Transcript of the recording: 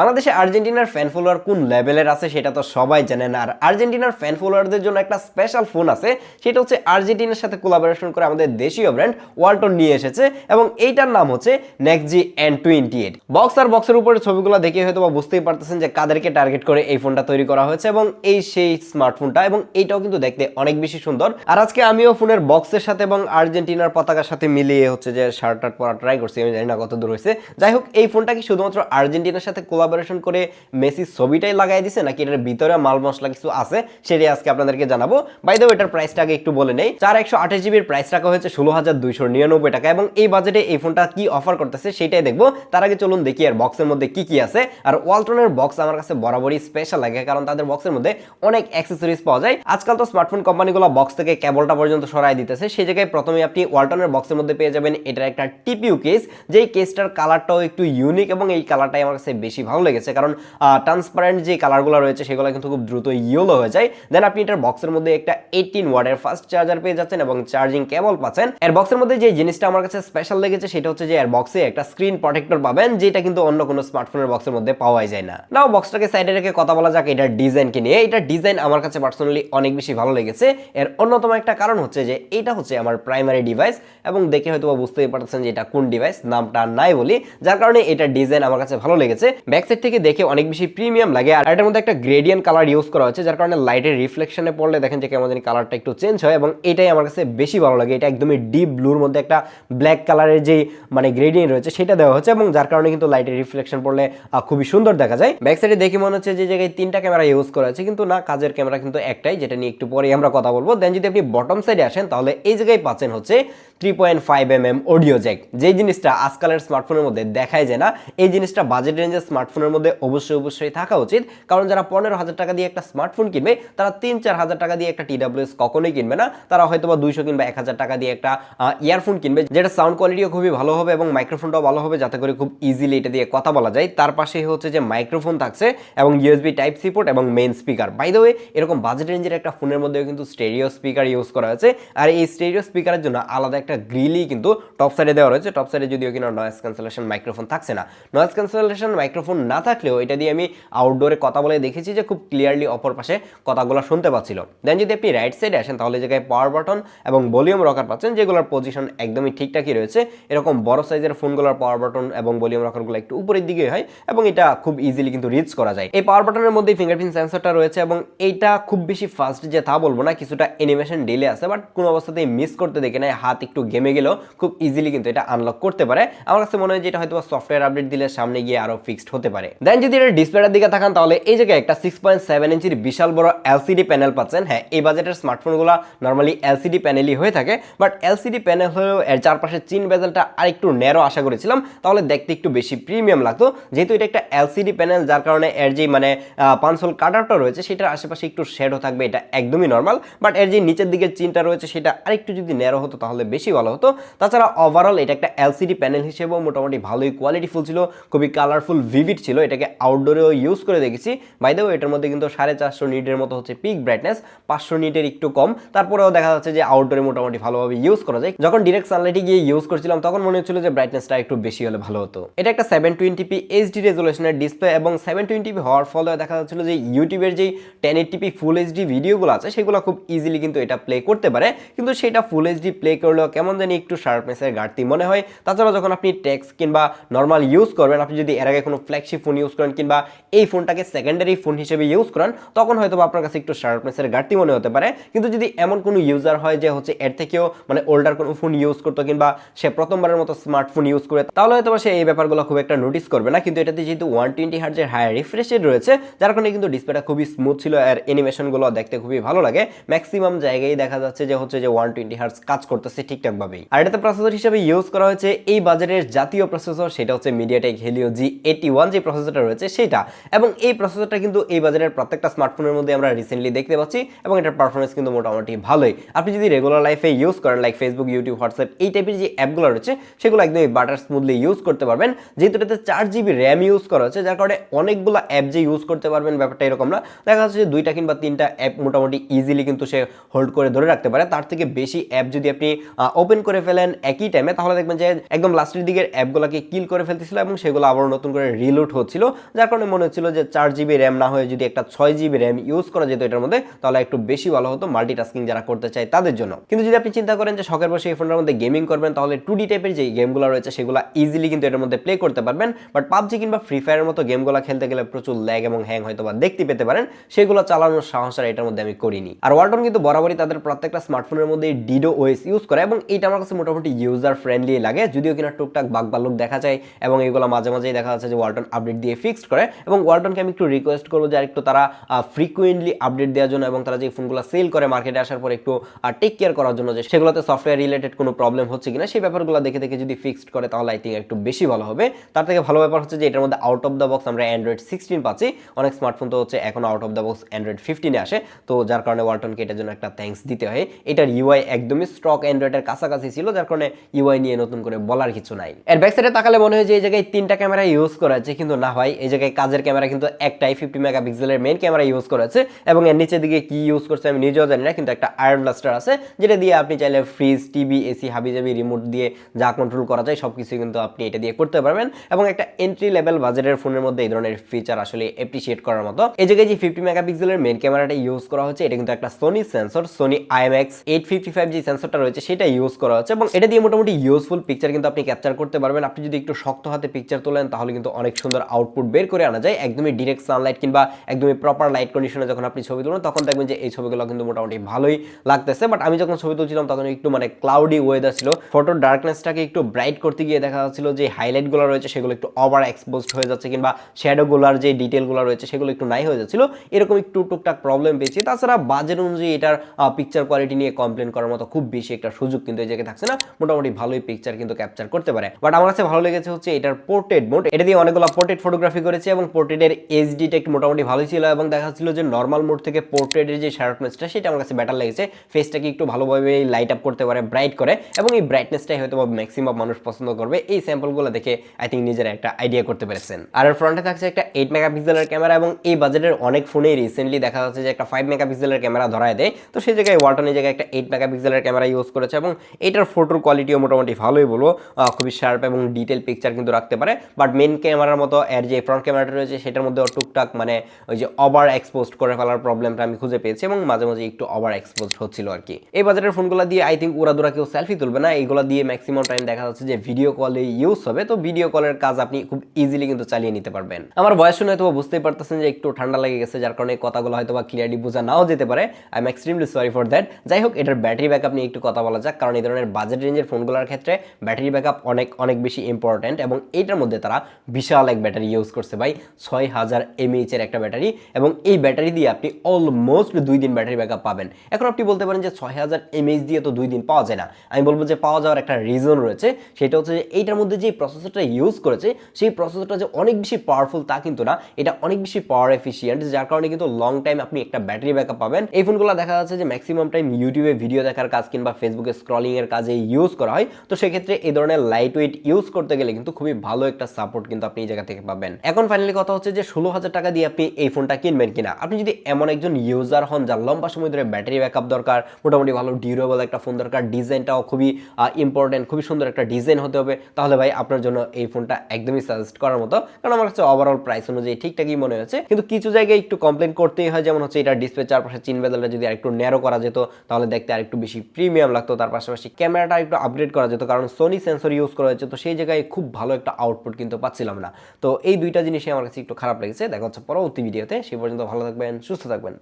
বাংলাদেশে আর্জেন্টিনার fan follower কোন লেভেলের আছে সেটা তো সবাই জানেন, আর আর্জেন্টিনার ফ্যান ফলোয়ারদের জন্য একটা স্পেশাল ফোন আছে, সেটা হচ্ছে আর্জেন্টিনার সাথে কোলাবোরেশন করে আমাদের দেশীয় ব্র্যান্ড ওয়ালটন নিয়ে এসেছে এবং এইটার নাম হচ্ছে নেক্সট জি N28। বক্স আর বক্সের উপরে ছবিগুলো দেখে হয়তো বা বুঝতেই পারতেছেন যে কাদেরকে টার্গেট করে এই ফোনটা তৈরি করা হয়েছে এবং এই সেই স্মার্টফোনটা, এবং এইটাও কিন্তু দেখতে অনেক বেশি সুন্দর। আর আজকে আমিও ফোনের বক্সের সাথে এবং আর্জেন্টিনার পতাকার সাথে মিলিয়ে হচ্ছে যে শার্ট পরা ট্রাই করছি, আমি জানি না কত দূর হয়েছে। যাই হোক, এই ফোনটা কি শুধুমাত্র আর্জেন্টিনার সাথে কোলাবোরেশন করে মেসির ছবিটাই লাগাই দিছে নাকি এটার ভিতরে মাল মশলা কিছু আছে সেটাই আজকে আপনাদেরকে জানাবো। বাই দ্য ওয়ে, এটার প্রাইসটা আগে একটু বলে নেই। 4128 জিবির প্রাইস রাখা হয়েছে 16,299 টাকা এবং এই বাজেটে এই ফোনটা কি অফার করতেছে সেটাই দেখবো। তার আগে চলুন দেখি আর বক্সের মধ্যে কি কি আছে। আর ওয়ালটনের বক্স আমার কাছে বরাবরই স্পেশাল লাগে, কারণ তাদের বক্সের মধ্যে অনেক অ্যাক্সেসরিজ পাওয়া যায়। আজকাল তো স্মার্টফোন কোম্পানিগুলো বক্স থেকে কেবলটা পর্যন্ত সরাই দিতেছে, সেই জায়গায় প্রথমে আপনি ওয়ালটনের বক্সের মধ্যে পেয়ে যাবেন এটার একটা টিপিইউ কেস, যেই কেসটার কালারটাও একটু ইউনিক এবং এই কালারটাই আমার কাছে বেশি ভালো লেগেছে, কারণ ট্রান্সপারেন্ট যে কালারগুলো রয়েছে সেগুলো কিন্তু খুব দ্রুত ইয়েলো হয়ে যায়। দেন আপনি এটার বক্সের মধ্যে একটা 18 ওয়াটের ফাস্ট চার্জার পেয়ে যাচ্ছেন এবং চার্জিং কেবল পাচ্ছেন। এর বক্সের মধ্যে যে জিনিসটা আমার কাছে স্পেশাল লেগেছে সেটা হচ্ছে যে এর বক্সে একটা স্ক্রিন প্রটেক্টর পাবেন, যেটা কিন্তু অন্য কোনো স্মার্টফোনের বক্সের মধ্যে পাওয়াই যায় না। নাও বক্সটাকে সাইডে রেখে কথা বলা যাক এটার ডিজাইনকে নিয়ে। এটার ডিজাইন আমার কাছে পার্সোনালি অনেক বেশি ভালো লেগেছে। এর অন্যতম একটা কারণ হচ্ছে যে এটা হচ্ছে আমার প্রাইমারি ডিভাইস এবং দেখে হয়তো বুঝতেই পারছেন যে এটা কোন ডিভাইস, নামটা নাই বলি, যার কারণে এটার ডিজাইন আমার কাছে ভালো লেগেছে। ব্যাক সাইড থেকে দেখে অনেক বেশি প্রিমিয়াম লাগে, আর এটার মধ্যে একটা গ্রেডিয়েন্ট কালার ইউজ করা হচ্ছে, যার কারণে লাইটের রিফ্লেকশনে পড়লে দেখেন যে কেমন জানি কালারটা একটু চেঞ্জ হয় এবং এটাই আমার কাছে বেশি ভালো লাগে। এটা একদমই ডিপ ব্লুর মধ্যে একটা ব্ল্যাক কালারের যে মানে গ্রেডিয়েন্ট রয়েছে সেটা দেওয়া হচ্ছে এবং যার কারণে কিন্তু লাইটের রিফ্লেকশন পড়লে খুবই সুন্দর দেখা যায়। ব্যাক সাইডে দেখে মনে হচ্ছে যে জায়গায় 3টা ক্যামেরা ইউজ করা আছে, কিন্তু না, কাজের ক্যামেরা কিন্তু একটাই, যেটা নিয়ে একটু পরে আমরা কথা বলবো। দেন যদি আপনি বটম সাইডে আসেন তাহলে এই জায়গায় পাচ্ছেন হচ্ছে 3.5mm অডিও জ্যাক, যে জিনিসটা আজকালের স্মার্টফোনের মধ্যে দেখাই যায় না। এই জিনিসটা বাজেট রেঞ্জের স্মার্টফোনের মধ্যে অবশ্যই থাকা উচিত, কারণ যারা 15,000 টাকা দিয়ে একটা স্মার্টফোন কিনবে তারা 3-4 হাজার টাকা দিয়ে একটা TWS কখনোই কিনবে না। তারা হয়তো বা 200 কিংবা 1000 টাকা দিয়ে একটা ইয়ারফোন কিনবে, যেটা সাউন্ড কোয়ালিটিও খুবই ভালো হবে এবং মাইক্রোফোনটাও ভালো হবে, যাতে করে খুব ইজিলি এটা দিয়ে কথা বলা যায়। তার পাশেই হচ্ছে যে মাইক্রোফোন থাকছে এবং USB টাইপ সি পোর্ট এবং main speaker. By the way, এরকম বাজেট রেঞ্জের একটা ফোনের মধ্যেও কিন্তু স্টেরিও স্পিকার ইউজ করা হয়েছে, আর এই স্টেরিও স্পিকারের জন্য আলাদা একটা গ্রিলই কিন্তু টপ সাইডে দেওয়া রয়েছে। টপ সাইডে যদিও কিনা নয়েজ ক্যান্সেলেশন মাইক্রোফোন থাকছে না। নয়েজ ক্যান্সেলেশন মাইক্রোফোন না থাকলেও এটা দিয়ে আমি আউটডোরে কথা বলে দেখেছি যে খুব ক্লিয়ারলি অপর পাশে কথাগুলো শুনতে পাচ্ছিল। দেন যদি আপনি রাইট সাইডে আসেন তাহলে জায়গায় পাওয়ার বাটন এবং ভলিউম রকার পাচ্ছেন, যেগুলোর পজিশন একদমই ঠিকঠাকই রয়েছে। এরকম বড় সাইজের ফোনগুলোর পাওয়ার বাটন এবং ভলিউম রকারগুলো একটু উপরের দিকে হয় এবং এটা খুব ইজিলি কিন্তু রিচ করা যায়। এই পাওয়ার বাটনের মধ্যে ফিঙ্গারপ্রিন্ট সেন্সরটা রয়েছে এবং এইটা খুব বেশি ফাস্ট যে তা বলবো না, কিছুটা অ্যানিমেশন ডিলে আছে, বাট কোনো অবস্থাতেই মিস করতে দেখে নাই। হাত একটু গেমে গেলেও খুব ইজিলি কিন্তু এটা আনলক করতে পারে। আমার কাছে মনে হয় যে এটা হয়তো সফটওয়্যার আপডেট দিলে সামনে গিয়ে আরো ফিক্সড হতে পারে। দেন যদি এটা ডিসপ্লেটার দিকে তাকান তাহলে এই জায়গায় একটা 6.7 ইঞ্চির বিশাল বড় LCD প্যানেল পাচ্ছেন। হ্যাঁ, এই বাজেটের স্মার্টফোনগুলো নরমালি LCD প্যানেলই হয়ে থাকে, বাট LCD প্যানেল হলেও এর চারপাশে চিন বেজেলটা আর একটু ন্যারো আশা করেছিলাম, তাহলে দেখতে একটু বেশি প্রিমিয়াম লাগতো। যেহেতু এটা একটা LCD প্যানেল, যার কারণে এর যে মানে পাঁচল কাটারটা রয়েছে সেটার আশেপাশে একটু শেডও থাকবে, এটা একদমই নর্মাল। বাট এর যে নিচের দিকে চিনটা রয়েছে সেটা আরেকটু যদি ন্যারো হতো তাহলে বেশি ভালো হতো। তাছাড়া ওভারঅল এটা একটা LCD প্যানেল হিসেবেও মোটামুটি ভালোই কোয়ালিটিফুল ছিল, খুবই কালারফুল ভিভিড ছিল। এটাকে আউটডোরেও ইউজ করে দেখেছি। বাই দ্য ওয়ে, এটার মধ্যে কিন্তু 450 নিটের মতো হচ্ছে পিক ব্রাইটনেস, 500 নিটের একটু কম। তারপরেও দেখা যাচ্ছে যে আউটডোরে মোটামুটি ভালোভাবে ইউজ করা যায়। যখন ডিরেক্ট সানলাইটে গিয়ে ইউজ করছিলাম তখন মনে হচ্ছিল যে ব্রাইটনেসটা একটু বেশি হলে ভালো হতো। এটা একটা 720p HD রেজোলিউশনের ডিসপ্লে এবং 720p হওয়ার ফলে দেখা যাচ্ছিল যে ইউটিউবের যেই 1080p ফুল HD ভিডিওগুলো আছে সেগুলো খুব ইজিলি কিন্তু এটা প্লে করতে পারে, কিন্তু সেটা ফুল HD প্লে করলেও কেমন জানি একটু শার্পনেসের ঘাটতি মনে হয়। তাছাড়া যখন আপনি টেক্সট কিংবা নর্মাল ইউজ করবেন, আপনি যদি এর আগে কোনো ফ্ল্যাগশিপ ফোন ইউজ করেন কিংবা এই ফোনটাকে সেকেন্ডারি ফোন হিসেবে ইউজ করেন, তখন হয়তো আপনার কাছে একটু শার্পনেসের ঘাটতি মনে হতে পারে। কিন্তু যদি এমন কোনো ইউজার হয় যে হচ্ছে এর থেকেও মানে ওল্ডার কোনো ফোন ইউজ করতো কিংবা সে প্রথমবারের মতো স্মার্টফোন ইউজ করে, তাহলে হয়তো সে এই ব্যাপারগুলো খুব একটা নোটিস করবে না। কিন্তু এটাতে যেহেতু 120 হার্জের হায়ার রিফ্রেশ রেট রয়েছে, যার কারণে কিন্তু ডিসপ্লেটা খুবই স্মুথ ছিল আর অ্যানিমেশনগুলো দেখতে খুবই ভালো লাগে। ম্যাক্সিমাম জায়গায় দেখা যাচ্ছে যে হচ্ছে যে 120 হার্জ কাজ করতেছে ঠিকঠাকভাবেই। আর এটাতে প্রসেসর হিসেবে ইউজ করা হয়েছে এই বাজারের জাতীয় প্রসেসর, সেটা হচ্ছে মিডিয়াটেক হেলিও G81 যে প্রসেসরটা রয়েছে সেটা। এবং এই প্রসেসরটা কিন্তু এই বাজারের প্রত্যেকটা স্মার্টফোনের মধ্যে আমরা রিসেন্টলি দেখতে পাচ্ছি এবং এটার পারফরমেন্স কিন্তু মোটামুটি ভালোই। আপনি যদি রেগুলার লাইফে ইউজ করেন লাইক ফেসবুক, ইউটিউব, হোয়াটসঅ্যাপ এই টাইপের যে অ্যাপগুলো রয়েছে সেগুলো একদমই বাটার স্মুথলি ইউজ করতে পারবেন। যেহেতু এটাতে 4GB র্যাম ইউজ করা হচ্ছে, যার কারণে অনেকগুলো অ্যাপ যে ইউজ করতে পারবেন ব্যাপারটা এরকম না। দেখা যাচ্ছে যে 2টা কিংবা 3টা অ্যাপ মোটামুটি ইজিলি কিন্তু সে হোল্ড করে ধরে রাখতে পারে। তার থেকে বেশি অ্যাপ যদি আপনি ওপেন করে ফেলেন একই টাইমে, তাহলে দেখবেন যে একদম লাস্টের দিকের অ্যাপগুলোকে কিল করে ফেলতেছিল এবং সেগুলো আবার নতুন করে রিলোড হচ্ছিল, যার কারণে মনে হচ্ছিল যে 4 GB র্যাম না হয়ে যদি একটা 6 GB র্যাম ইউজ করা যেত এটার মধ্যে, তাহলে একটু বেশি ভালো হতো মাল্টিটাস্কিং যারা করতে চায় তাদের জন্য। কিন্তু যদি আপনি চিন্তা করেন যে শখের বসে এই ফোনের মধ্যে গেমিং করবেন, তাহলে 2D টাইপের যে গেমগুলো রয়েছে সেগুলো ইজিলি কিন্তু এটার মধ্যে প্লে করতে পারবেন। বাট পাবজি কিংবা ফ্রি ফায়ারের মতো গেমগুলো খেলতে গেলে প্রচুর ল্যাগ এবং হ্যাং হয়তো বা দেখতে পেতে পারেন, সেগুলো চালানোর সাহস আর এটার মধ্যে আমি করিনি। আর ওয়ালটন কিন্তু বরাবরই তাদের প্রত্যেকটা স্মার্টফোনের মধ্যে ডিডো ওএস ইউজ করে এবং এটা আমার কাছে মোটামুটি ইউজার ফ্রেন্ডলি লাগে, যদিও কিনা টুকটাক বাগ বালুক দেখা যায় এবং এগুলো মাঝে মাঝেই দেখা যাচ্ছে যে ওয়ালটন আপডেট দিয়ে ফিক্সড করে। এবং ওয়ালটনকে আমি একটু রিকোয়েস্ট করবো যে একটু তারা ফ্রিকুয়েন্টলি আপডেট দেওয়ার জন্য এবং তারা যে ফোনগুলো সেল করে মার্কেটে আসার পর একটু টেক কেয়ার করার জন্য, যে সেগুলোতে সফটওয়্যার রিলেটেড কোনো প্রবলেম হচ্ছে কিনা সেই ব্যাপারগুলো দেখে দেখে যদি ফিক্সড করে তাহলে আই থিঙ্ক একটু বেশি ভালো হবে। তার থেকে ভালো ব্যাপার হচ্ছে যে এটার মধ্যে আউট অফ দ্য বক্স আমরা অ্যান্ড্রয়েড 16 পাচ্ছি, অনেক স্মার্টফোন তো হচ্ছে এখন out of the box Android 15 আসে, তো যার কারণে ওয়ালটনকে এটার জন্য একটা থ্যাঙ্কস দিতে হয়। এটার ইউআই একদমই স্টক অ্যান্ড্রয়েডের কাছাকাছি ছিল, যার কারণে ইউআই নিয়ে নতুন করে বলার কিছু নাই। এর ব্যাক সাইডে তাকালে মনে হয় যে এই জায়গায় 3টা ক্যামেরা ইউজ করা আছে, কিন্তু না ভাই, এই জায়গায় কাজের ক্যামেরা কিন্তু একটাই 50 মেগাপিক্সেলের মেইন ক্যামেরা ইউজ করা আছে এবং এর নিচের দিকে কি ইউজ করছে আমি নিজেও জানি না, কিন্তু একটা আয়রন ব্লাস্টার আছে যেটা দিয়ে আপনি চাইলে ফ্রিজ, টিভি, এসি, হাবিজাবি রিমোট দিয়ে যা কন্ট্রোল করা যায় সবকিছু কিন্তু আপনি এটা দিয়ে করতে পারবেন। এবং একটা এন্ট্রি লেভেল বাজেটের ফোনের মধ্যে এই ধরনের ফিচার আসলে অ্যাপ্রিশিয়েট করার মতো। এই জায়গায় যে 50 মেগাপিক্সেলের মেইন ক্যামেরাটা ইউজ করা হচ্ছে এটা কিন্তু একটা সোনি সেন্সর, সোনি IMX 855 যে সেন্সরটা রয়েছে সেটা ইউজ করা হচ্ছে এবং এটা দিয়ে মোটামুটি ইউজফুল পিকচার কিন্তু আপনি ক্যাপচার করতে পারবেন। আপনি যদি একটু শক্ত হাতে পিকচার তোলেন তাহলে কিন্তু অনেক সুন্দর আউটপুট বের করে আনা যায়, একদমই ডিরেক্ট সানলাইট কিংবা একদমই প্রপার লাইট কন্ডিশনে যখন আপনি ছবি তুলবেন তখন দেখবেন যে এই ছবিগুলো কিন্তু মোটামুটি ভালোই লাগতেছে। বাট আমি যখন ছবি তুলছিলাম তখন একটু মানে ক্লাউডি ওয়েদার ছিল, ফটোর ডার্কনেসটাকে একটু ব্রাইট করতে গিয়ে দেখা যাচ্ছিল যে হাইলাইটগুলো রয়েছে সেগুলো একটু ওভার এক্সপোজড হয়ে যাচ্ছে কিংবা শ্যাডোগুলোর যে ডিটেলগুলো রয়েছে সেগুলো একটু নাই হয়ে যাচ্ছিল, এরকম একটু টুকটাক প্রবলেম পেয়েছি। তাছাড়া বাজেট অনুযায়ী এটার পিকচার কোয়ালিটি নিয়ে কমপ্লেন করার মতো খুব বেশি একটা সুযোগ কিন্তু এই জায়গায় থাকছে না, মোটামুটি ভালোই পিকচার কিন্তু ক্যাপচার করতে পারে। বাট আমার কাছে ভালো লেগেছে হচ্ছে এটার পোর্ট্রেট মোড, এটা দিয়ে অনেকগুলো পোর্ট্রেট ফটোগ্রাফি করেছে এবং পোর্ট্রেটের এইচডি টেক মোটামুটি ভালোই ছিল এবং দেখা যাচ্ছিল যে নর্মাল মোড থেকে পোর্ট্রেটের যে শার্পনেসটা সেটা আমার কাছে বেটার লেগেছে, ফেসটাকে একটু ভালোভাবে লাইট আপ করতে পারে, ব্রাইট করে এবং এই ব্রাইটনেসটাই হয়তো ম্যাক্সিমাম মানুষ পছন্দ করবে। এই স্যাম্পলগুলো দেখে আই থিঙ্ক নিজেরা একটা আইডিয়া করতে পেরেছেন। আর এর ফ্রন্টে থাকছে একটা 8 মেগাপিক্সেলের ক্যামেরা এবং এই বাজেটের অনেক ফোনেই রিসেন্টলি দেখা যাচ্ছে যে একটা 5 মেগাপিক্সেলের ক্যামেরা ধরায় দেয়, তো সেই জায়গায় ওয়ালটন এই জায়গায় একটা 8 মেগাপিক্সেলের ক্যামেরা ইউজ করেছে এবং এটার ফটোর কোয়ালিটিও মোটামুটি ভালোই বলবো, খুবই শার্প এবং ডিটেল পিকচার কিন্তু রাখতে পারে। বাট মেন ক্যামেরার মতো এর যে ফ্রন্ট ক্যামেরাটা রয়েছে সেটার মধ্যে টুকটাক মানে ওই যে ওভার এক্সপোজড করে ফেলার প্রবলেমটা আমি খুঁজে পেয়েছি এবং মাঝে মাঝে একটু ওভার এক্সপোজড হচ্ছিল আর কি। এই বাজেটের ফোনগুলো দিয়ে আই থিঙ্ক উড়াদুরা কেউ সেলফি তুলবে না, এইগুলো দিয়ে ম্যাক্সিমাম টাইম দেখা যাচ্ছে যে ভিডিও কলে ইউজ হবে, তো ভিডিও কলের কাজ আপনি খুব ইজিলি কিন্তু চালিয়ে নিতে পারবেন। আমার বয়স শুনে হয়তো বুঝতেই পারতেছেন যে একটু ঠান্ডা লেগে গেছে, যার কারণে কথাগুলো হয়তো বা ক্লিয়ারলি বোঝা নাও যেতে পারে, I am extremely sorry for that. যাই হোক, এটার ব্যাটারি ব্যাকআপ নিয়ে একটু কথা বলা যাক, কারণ এই ধরনের বাজেট রেঞ্জের ফোনগুলোর ক্ষেত্রে ব্যাটারি ব্যাকআপ অনেক অনেক বেশি ইম্পর্টেন্ট এবং এইটার মধ্যে তারা বিশাল এক ব্যাটারি ইউজ করছে ভাই, 6000 mAh এর একটা ব্যাটারি এবং এই ব্যাটারি দিয়ে আপনি অলমোস্ট 2 দিন ব্যাটারি ব্যাকআপ পাবেন। এখন আপনি বলতে পারেন যে 6000 mAh দিয়ে তো 2 দিন পাওয়া যায় না, আমি বলবো যে পাওয়া যাওয়ার একটা রিজন রয়েছে, সেটা হচ্ছে যে এইটার মধ্যে যে প্রসেসরটা ইউজ করেছে সেই প্রসেসরটা যে অনেক বেশি পাওয়ারফুল তা কিন্তু না, এটা অনেক বেশি পাওয়ার এফিশিয়েন্ট, যার কারণে কিন্তু লং টাইম আপনি একটা ব্যাটারি ব্যাকআপ পাবেন। এই ফোনগুলো দেখা যাচ্ছে যে ম্যাক্সিমাম টাইম ইউটিউবে ভিডিও দেখার কাজ কিংবা ফেসবুকে স্ক্রলিং এর কাজে ইউজ করা হয়, তো সেক্ষেত্রে এই ধরনের লাইট ওয়েট ইউজ করতে গেলে কিন্তু খুবই ভালো একটা সাপোর্ট কিন্তু আপনি এই জায়গা থেকে পাবেন। এখন ফাইনালি কথা হচ্ছে যে 16,000 টাকা দিয়ে আপনি এই ফোনটা কিনবেন কিনা। আপনি যদি এমন একজন ইউজার হন যার লম্বা সময় ধরে ব্যাটারি ব্যাকআপ দরকার, মোটামুটি ভালো ডিউরেবল একটা ফোন দরকার, ডিজাইনটাও খুবই ইম্পর্টেন্ট, খুবই সুন্দর একটা ডিজাইন হতে হবে, তাহলে ভাই আপনার জন্য এই ফোনটা একদমই সাজেস্ট করার মতো, কারণ আমার কাছে ওভারঅল প্রাইস অনুযায়ী ঠিকঠাকই মনে হয়েছে। কিন্তু কিছু জায়গায় একটু কমপ্লেন করতেই হয়, যেমন হচ্ছে এটা ডিসপ্লে চারপাশে চিন বেদালটা যদি আরেকটু ন্যারো করা যেত তাহলে দেখতে আরেকটু বেশি প্রিমিয়াম লাগতো, তার পাশাপাশি ক্যামেরাটা একটু আপগ্রেড করা যেত, কারণ সোনি সেন্সর ইউজ করা হয়েছে, তো সেই জায়গায় খুব ভালো একটা আউটপুট কিন্তু পাচ্ছিলাম না। তো এই দুইটা জিনিসই আমার কাছে একটু খারাপ লেগেছে। দেখা হচ্ছে পরবর্তী ভিডিওতে, সেই পর্যন্ত ভালো থাকবেন, সুস্থ থাকবেন।